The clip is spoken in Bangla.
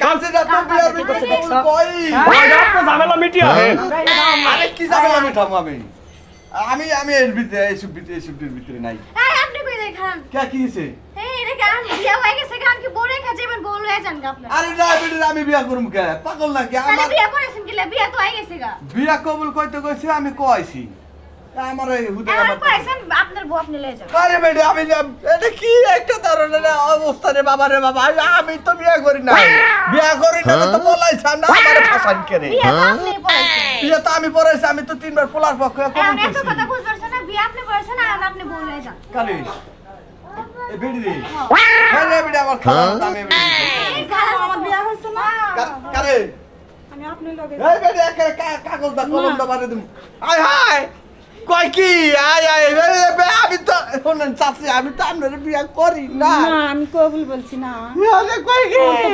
কাছে যা তো বিয়ার ভিতরে কই আপনি ঝামেলা মিটিয়ে আহেন। আরে কি ঝামেলা মিটাবো আমি এর ভিতরে এইসবের ভিতরে নাই এই আপনি কই দেখান কে কি হইছে এই এটা গান বিয়া হয়ে গেছে গান কি বড় কাছে এবার বউ লয়ে যান গা আপনি আরে না বেটা আমি বিয়া করুম কে পাগল নাকি তাহলে আমার বিয়া করেছেন কি বিয়া তো হয়ে গেছে গা বিয়া কবুল কইতে কইছি আমি কইছি আমার এই হুদে এখন আমার করেছেন আপনার বউ আপনি লয়ে যান আরে বেটা আমি এটা কি একটা ধরনের অবস্থা রে বাবা আমি তো বিয়া করি না তো বলাইছ না আমার ফাসান করে বিয়া তো আপনি করেছেন বিয়া তো আমি পড়াইছি আমি তো তিনবার পোলার পক্ষে এখন কবুল এত করছি কথা বুঝবেন না বিয়া আপনি করেছেন আর আপনি বউ লয়ে যান কালি এ বেডি রে হ্যাঁ রে বেডি আমার খাবার দামে বেডি এই গান আমার বিয়া হইছে না কারে আমি আপনি লগে এই বেডি কাগজ দা কলম দা বারে দিম আয় হায় কই কি আয় আমি তো শুনেন চাচি আমি তো আপনার বিয়া করি না না আমি কবুল বলছি না আরে কই কি